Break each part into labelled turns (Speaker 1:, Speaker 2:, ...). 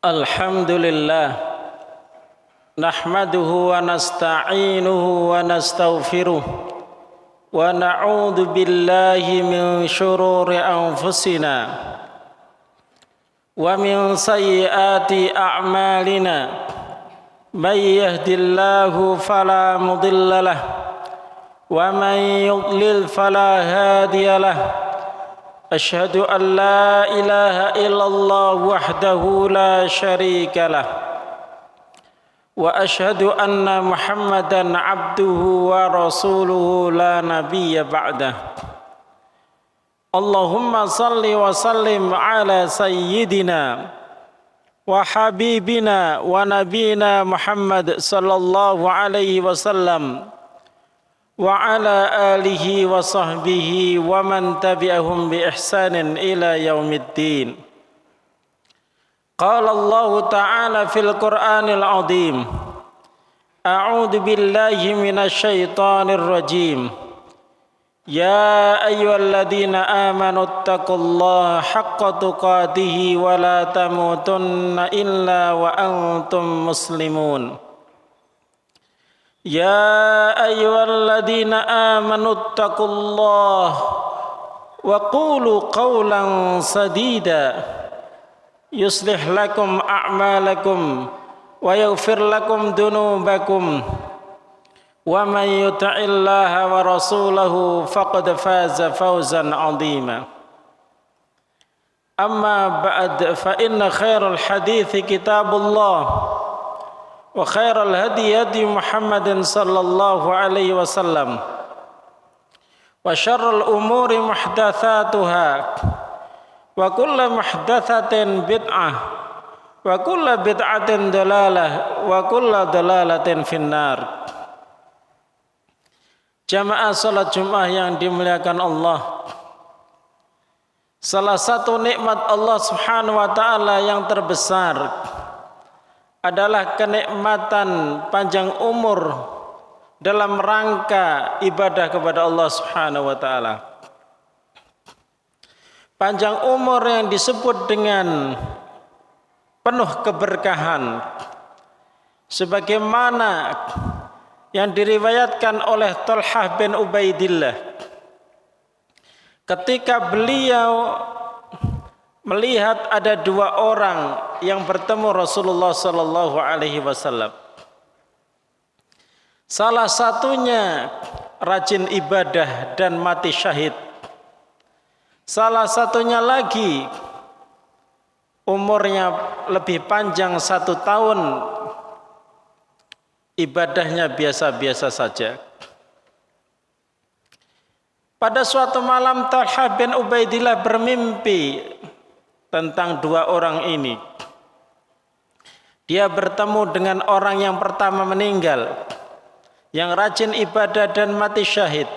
Speaker 1: Alhamdulillah nahmaduhu wa nasta'inuhu wa nastaghfiruh wa na'udzu billahi min shururi anfusina wa min sayyiati a'malina may yahdihillahu fala mudilla lahu wa man yudlil fala hadiya lahu. Asyhadu an la ilaha illallah wahdahu la syarika lah wa asyhadu anna Muhammadan abduhu wa rasuluhu la nabiyya ba'dah. Allahumma salli wa sallim ala sayyidina wa habibina wa nabiyina Muhammad sallallahu alaihi wasallam wa ala alihi wa sahbihi wa man tabi'ahum bi ihsanin ila yaumiddin. Qala Allah ta'ala fil Qur'anil azim, a'udzu billahi minasy syaithanir rajim. Ya ayyuhalladzina amanu taqullaha haqqa tuqatih wa la tamutunna illa wa antum muslimun. Ya ayyuhalladzina amanu taqullaha wa qulu qawlan sadida yuslih lakum a'malakum wa yaghfir lakum dunubakum wa man yuti'illaha wa rasulahu faqad faza fawzan 'azima. Amma ba'd, fa inna khairal hadithi kitabullah wa khairal hadi hadi Muhammadin sallallahu alaihi wasallam wa syarrul umuri muhdatsatuha wa kullu muhdatsatin bid'ah wa kullu bid'atin dalalah wa kullu dalalatin finnar. Jamaah salat Jumat yang dimuliakan Allah, salah satu nikmat Allah Subhanahu wa taala yang terbesar adalah kenikmatan panjang umur dalam rangka ibadah kepada Allah Subhanahu wa taala. Panjang umur yang disebut dengan penuh keberkahan sebagaimana yang diriwayatkan oleh Talhah bin Ubaidillah ketika beliau melihat ada dua orang yang bertemu Rasulullah sallallahu alaihi wasallam. Salah satunya rajin ibadah dan mati syahid. Salah satunya lagi umurnya lebih panjang 1 tahun, ibadahnya biasa-biasa saja. Pada suatu malam Talhah bin Ubaidillah bermimpi tentang dua orang ini. Dia bertemu dengan orang yang pertama meninggal, yang rajin ibadah dan mati syahid.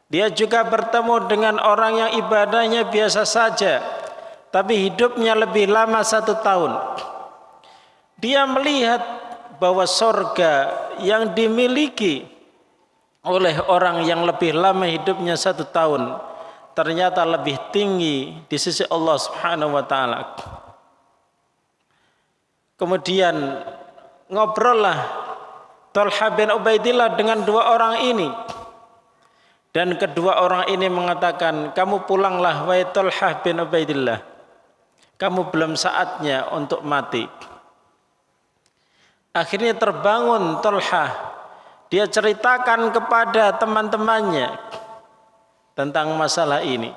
Speaker 1: Dia juga bertemu dengan orang yang ibadahnya biasa saja, tapi hidupnya lebih lama 1 tahun. Dia melihat bahwa surga yang dimiliki oleh orang yang lebih lama hidupnya 1 tahun ternyata lebih tinggi di sisi Allah Subhanahu wa taala. Kemudian ngobrollah Talhah bin Ubaidillah dengan dua orang ini. Dan kedua orang ini mengatakan, "Kamu pulanglah wahai Talhah bin Ubaidillah. Kamu belum saatnya untuk mati." Akhirnya terbangun Talhah. Dia ceritakan kepada teman-temannya tentang masalah ini.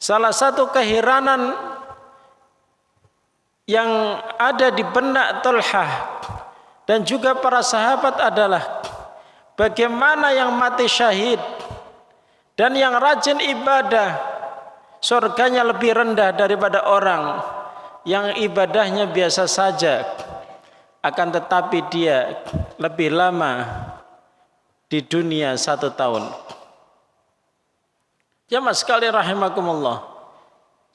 Speaker 1: Salah satu keheranan yang ada di benak Talhah dan juga para sahabat adalah bagaimana yang mati syahid dan yang rajin ibadah surganya lebih rendah daripada orang yang ibadahnya biasa saja, akan tetapi dia lebih lama di dunia 1 tahun. Jamaah sekalian rahimakumullah,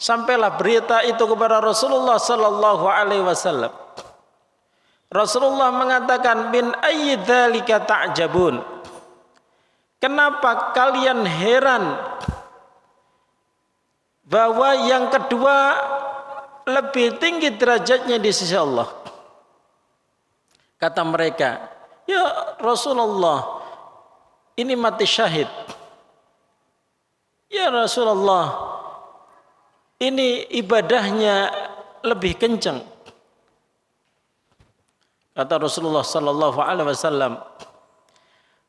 Speaker 1: sampailah berita itu kepada Rasulullah sallallahu alaihi wasallam. Rasulullah mengatakan, "Min ayyi dzalika ta'jabun?" Kenapa kalian heran bahwa yang kedua lebih tinggi derajatnya di sisi Allah. Kata mereka, ya Rasulullah, ini mati syahid. Ya Rasulullah, ini ibadahnya lebih kencang. Kata Rasulullah sallallahu alaihi wasallam,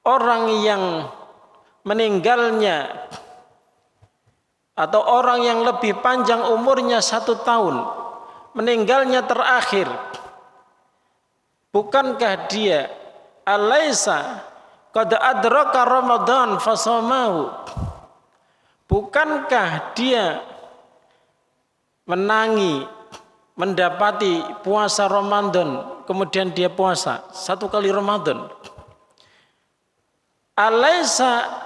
Speaker 1: orang yang meninggalnya atau orang yang lebih panjang umurnya 1 tahun, meninggalnya terakhir, bukankah dia alaisa qad adraka Ramadan fasamahu, bukankah dia mendapati puasa Ramadan, kemudian dia puasa 1 kali Ramadan. Alaisa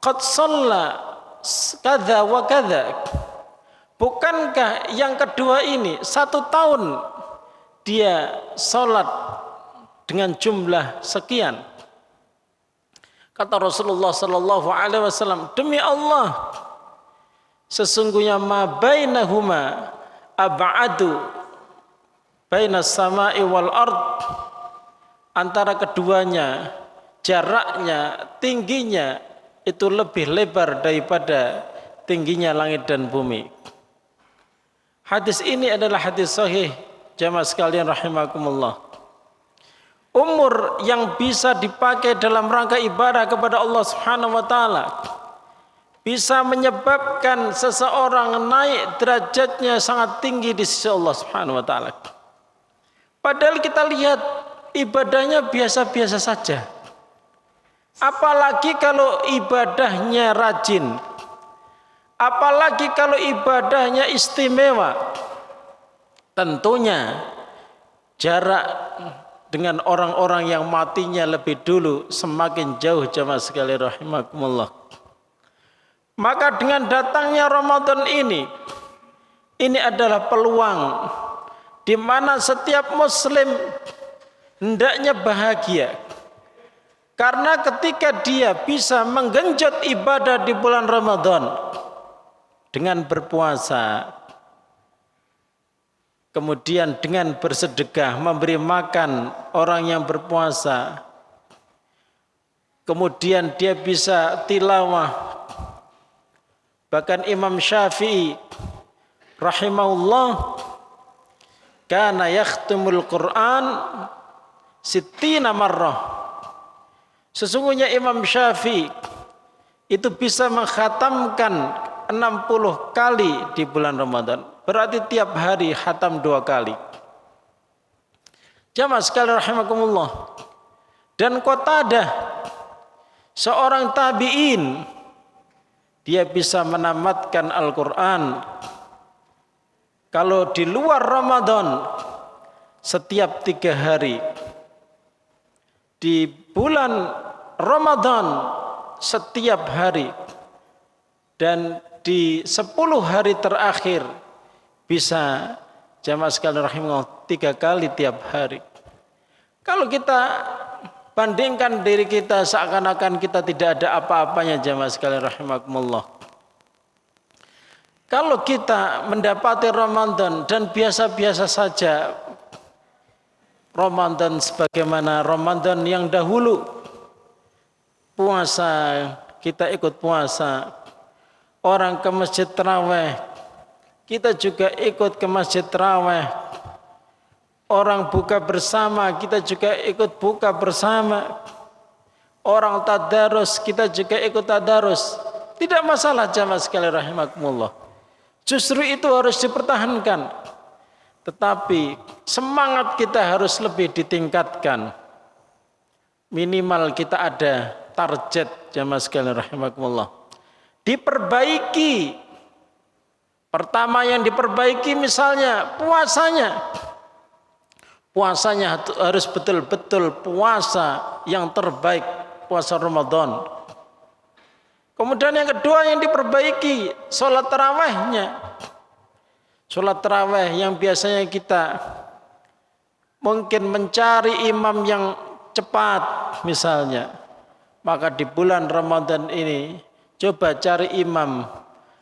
Speaker 1: qad shalla kadza wa kadza, bukankah yang kedua ini 1 tahun dia salat dengan jumlah sekian. Kata Rasulullah sallallahu alaihi wasallam, demi Allah, sesungguhnya ma bainahuma ab'adu bainas sama'i wal ard, antara keduanya jaraknya, tingginya itu lebih lebar daripada tingginya langit dan bumi. Hadis ini adalah hadis sahih, jamaah sekalian rahimakumullah. Umur yang bisa dipakai dalam rangka ibadah kepada Allah Subhanahu wa taala bisa menyebabkan seseorang naik derajatnya sangat tinggi di sisi Allah Subhanahu wa taala. Padahal kita lihat ibadahnya biasa-biasa saja. Apalagi kalau ibadahnya rajin, apalagi kalau ibadahnya istimewa, tentunya jarak dengan orang-orang yang matinya lebih dulu semakin jauh, jamaah sekalian rahimakumullah. Maka dengan datangnya Ramadan ini adalah peluang di mana setiap muslim hendaknya bahagia. Karena ketika dia bisa menggenjot ibadah di bulan Ramadan dengan berpuasa, kemudian dengan bersedekah, memberi makan orang yang berpuasa, kemudian dia bisa tilawah. Bahkan Imam Syafi'i rahimahullah kana yakhtumul Quran 60 marrah. Sesungguhnya Imam Syafi'i itu bisa mengkhatamkan 60 kali di bulan Ramadan. Berarti tiap hari khatam 2 kali. Jamaah sekalian rahimakumullah. Dan Qatadah, seorang tabi'in, dia bisa menamatkan Al-Quran kalau di luar Ramadan setiap 3 hari. Di bulan Ramadan setiap hari, dan di 10 hari terakhir bisa, jamaah sekalian rahimahullah, 3 kali tiap hari. Kalau kita bandingkan diri kita seakan-akan kita tidak ada apa-apanya, jamaah sekalian rahimakumullah. Kalau kita mendapati Ramadan dan biasa-biasa saja, Ramadan sebagaimana Ramadan yang dahulu, puasa kita ikut puasa, orang ke masjid tarawih kita juga ikut ke masjid tarawih, orang buka bersama kita juga ikut buka bersama, orang tadarus kita juga ikut tadarus. Tidak masalah, jamaah sekalian rahimakumullah. Justru itu harus dipertahankan. Tetapi semangat kita harus lebih ditingkatkan. Minimal kita ada target, jamaah sekalian rahimakumullah. Diperbaiki. Pertama yang diperbaiki misalnya puasanya. Puasanya harus betul-betul puasa yang terbaik, puasa Ramadan. Kemudian yang kedua yang diperbaiki, sholat tarawihnya. Sholat tarawih yang biasanya kita mungkin mencari imam yang cepat misalnya, maka di bulan Ramadan ini coba cari imam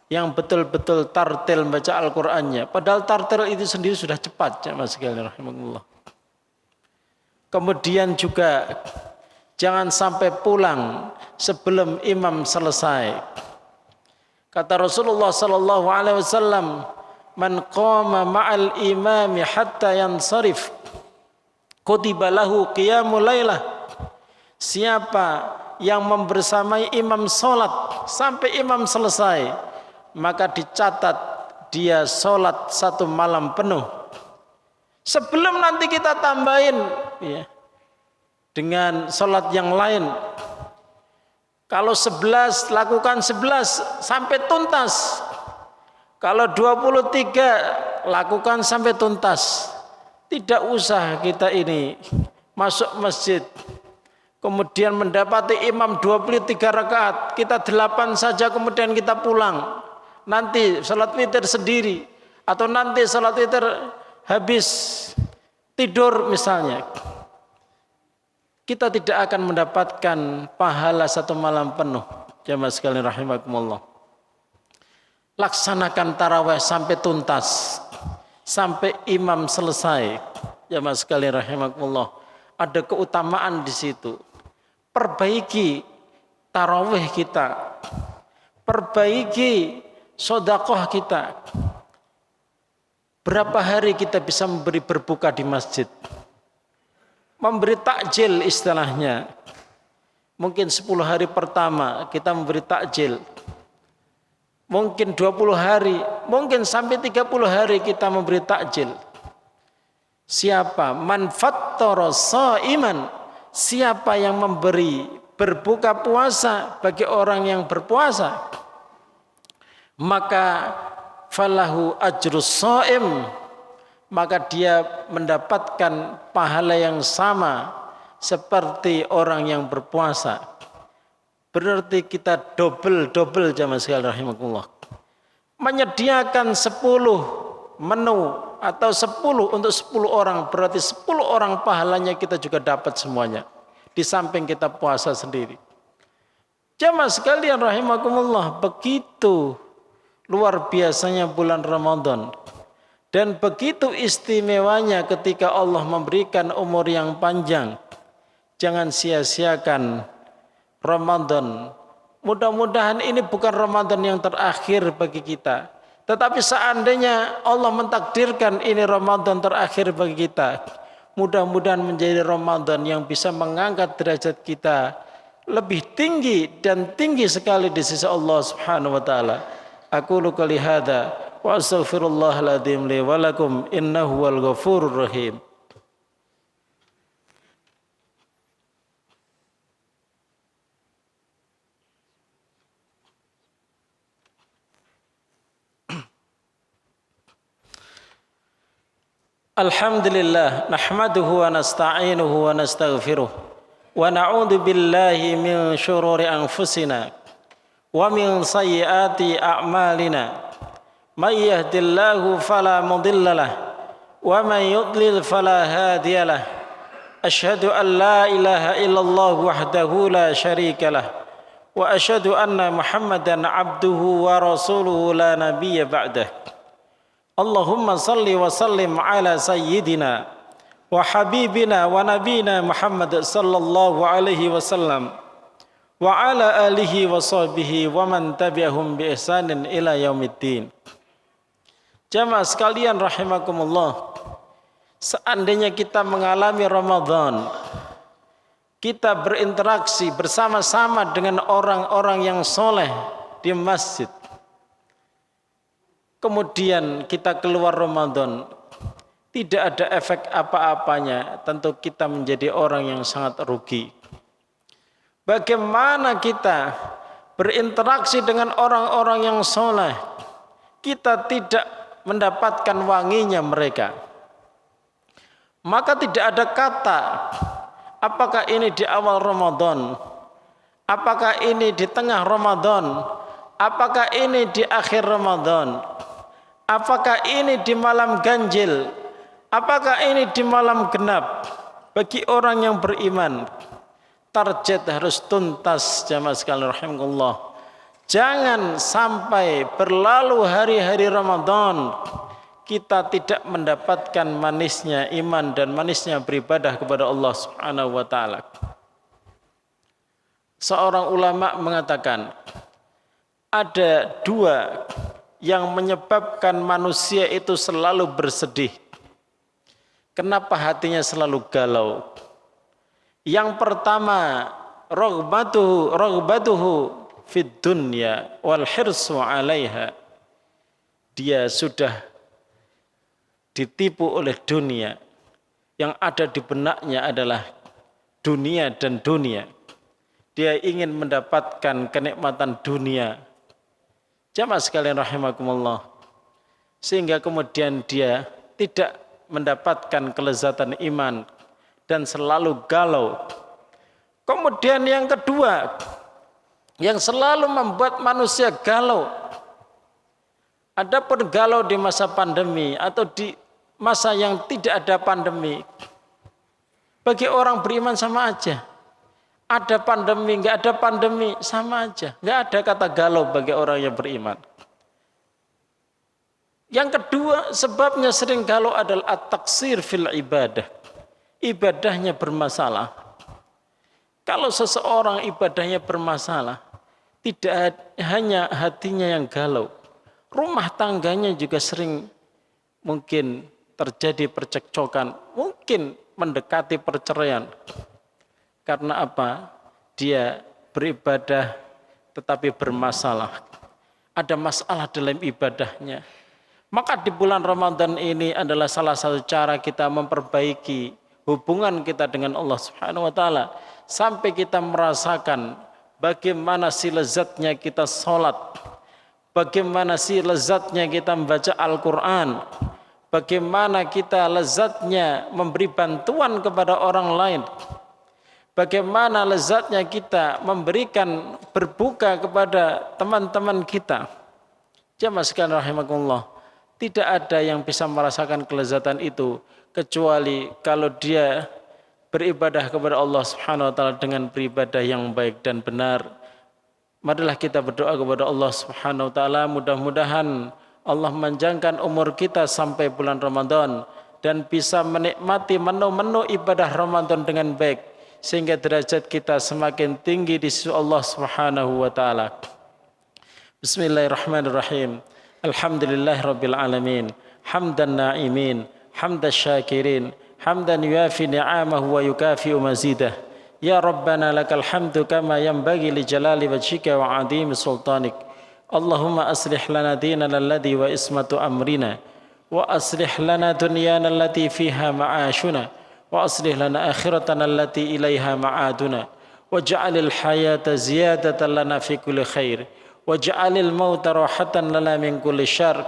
Speaker 1: yang betul-betul tartil baca Al-Qur'annya. Padahal tartil itu sendiri sudah cepat, jamaah sekalian rahimakumullah. Kemudian juga jangan sampai pulang sebelum imam selesai. Kata Rasulullah sallallahu alaihi wasallam, "Man qama ma'al imami hatta yansarif, kutiba lahu qiyamul lailah." Siapa yang membersamai imam salat sampai imam selesai, maka dicatat dia salat satu malam penuh. Sebelum nanti kita tambahin ya, dengan salat yang lain. Kalau 11 lakukan 11 sampai tuntas. Kalau 23 lakukan sampai tuntas. Tidak usah kita ini masuk masjid kemudian mendapati imam 23 rakaat, kita 8 saja kemudian kita pulang. Nanti salat witir sendiri atau nanti salat witir habis tidur misalnya. Kita tidak akan mendapatkan pahala satu malam penuh. Jamaah sekalian rahimakumullah. Laksanakan tarawih sampai tuntas, sampai imam selesai. Jamaah sekalian rahimakumullah. Ada keutamaan di situ. Perbaiki tarawih kita, perbaiki sedekah kita. Berapa hari kita bisa memberi berbuka di masjid? Memberi takjil istilahnya. Mungkin 10 hari pertama kita memberi takjil. Mungkin 20 hari, mungkin sampai 30 hari kita memberi takjil. Siapa? Man fattara shaiman. Siapa yang memberi berbuka puasa bagi orang yang berpuasa, maka falahu ajrus shaim, maka dia mendapatkan pahala yang sama seperti orang yang berpuasa. Berarti kita double jamaah sekalian rahimakumullah. Menyediakan 10 menu atau 10 untuk 10 orang, berarti 10 orang pahalanya kita juga dapat semuanya. Di samping kita puasa sendiri. Jamaah sekalian rahimakumullah, begitu luar biasanya bulan Ramadan. Dan begitu istimewanya ketika Allah memberikan umur yang panjang. Jangan sia-siakan Ramadan. Mudah-mudahan ini bukan Ramadan yang terakhir bagi kita. Tetapi seandainya Allah mentakdirkan ini Ramadan terakhir bagi kita, mudah-mudahan menjadi Ramadan yang bisa mengangkat derajat kita lebih tinggi dan tinggi sekali di sisi Allah Subhanahu wa taala. Aqulu qouli hadza wa astaghfirullahal adzim li wa lakum innahu wal ghafurur rahim. Alhamdulillah nahmaduhu wa nasta'inuhu wa nastaghfiruh wa na'udzu billahi min syururi anfusina wa min sayyiati a'malina. May yahdihillahu fala mudilla lahu wa may yudlil fala hadiya lahu. Asyhadu an la ilaha illallah wahdahu la syarika lahu wa asyhadu anna Muhammadan abduhu wa rasuluhu la nabiyya ba'dahu. Allahumma salli wa sallim ala sayyidina wa habibina wa nabina Muhammad sallallahu alaihi wasallam wa ala alihi wa sahbihi wa man tabi'ahum bi ihsanin ila yaumiddin. Jamaah sekalian rahimakumullah, seandainya kita mengalami Ramadan, kita berinteraksi bersama-sama dengan orang-orang yang soleh di masjid, kemudian kita keluar Ramadan, tidak ada efek apa-apanya, tentu kita menjadi orang yang sangat rugi. Bagaimana kita berinteraksi dengan orang-orang yang soleh, kita tidak mendapatkan wanginya mereka. Maka tidak ada kata, apakah ini di awal Ramadan, apakah ini di tengah Ramadan, apakah ini di akhir Ramadan, apakah ini di malam ganjil, apakah ini di malam genap. Bagi orang yang beriman, target harus tuntas jamaah sekalian rahimakumullah. Jangan sampai berlalu hari-hari Ramadan kita tidak mendapatkan manisnya iman dan manisnya beribadah kepada Allah Subhanahu wa taala. Seorang ulama mengatakan ada dua yang menyebabkan manusia itu selalu bersedih. Kenapa hatinya selalu galau? Yang pertama, raghbatuhu fid dunya wal hirsu 'alaiha. Dia sudah ditipu oleh dunia. Yang ada di benaknya adalah dunia dan dunia. Dia ingin mendapatkan kenikmatan dunia. Jamaah sekalian rahimakumullah. Sehingga kemudian dia tidak mendapatkan kelezatan iman dan selalu galau. Kemudian yang kedua, yang selalu membuat manusia galau. Adapun galau di masa pandemi atau di masa yang tidak ada pandemi, bagi orang beriman sama aja. Ada pandemi, enggak ada pandemi, sama aja. Enggak ada kata galau bagi orang yang beriman. Yang kedua, sebabnya sering galau adalah at-taqsir fil ibadah. Ibadahnya bermasalah. Kalau seseorang ibadahnya bermasalah, tidak hanya hatinya yang galau, rumah tangganya juga sering mungkin terjadi percekcokan, mungkin mendekati perceraian. Karena apa? Dia beribadah tetapi bermasalah. Ada masalah dalam ibadahnya. Maka di bulan Ramadan ini adalah salah satu cara kita memperbaiki hubungan kita dengan Allah Subhanahu wa taala sampai kita merasakan bagaimana si lezatnya kita sholat, bagaimana si lezatnya kita membaca Al-Quran, bagaimana kita lezatnya memberi bantuan kepada orang lain, bagaimana lezatnya kita memberikan berbuka kepada teman-teman kita. Jamaah sekalian rahimakumullah, tidak ada yang bisa merasakan kelezatan itu kecuali kalau dia beribadah kepada Allah Subhanahu wa taala dengan beribadah yang baik dan benar. Marilah kita berdoa kepada Allah Subhanahu wa taala, mudah-mudahan Allah memanjangkan umur kita sampai bulan Ramadan dan bisa menikmati menu-menu ibadah Ramadan dengan baik sehingga derajat kita semakin tinggi di sisi Allah Subhanahu wa taala. Bismillahirrahmanirrahim. Alhamdulillahirabbil alamin. Hamdan na'imin, hamdasy syakirin. حمدا يوافي نعمه ويكافئ مزيده يا ربنا لك الحمد كما ينبغي لجلال وجهك وعظيم سلطانك اللهم أصلح لنا ديننا الذي وإسمة أمرنا وأصلح لنا دنيانا التي فيها معاشنا وأصلح لنا آخرتنا التي إليها معادنا واجعل الحياة زيادة لنا في كل خير واجعل الموت راحة لنا من كل شر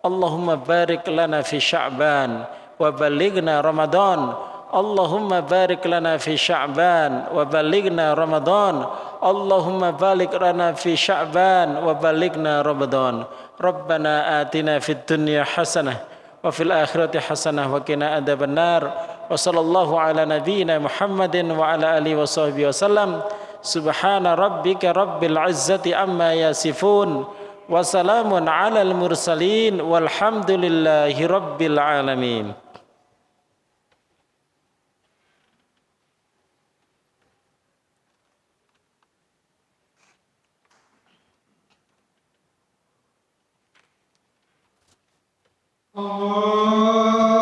Speaker 1: اللهم بارك لنا في شعبان وبلغنا رمضان اللهم بارك لنا في شعبان وبلغنا رمضان اللهم بارك لنا في شعبان وبلغنا رمضان ربنا آتنا في الدنيا حسنة وفي الآخرة حسنة وقنا عذاب النار وصلى الله على نبينا محمد وعلى آله وصحبه وسلم سبحان ربك رب العزة عما يصفون وسلام على المرسلين والحمد لله رب العالمين.
Speaker 2: Allah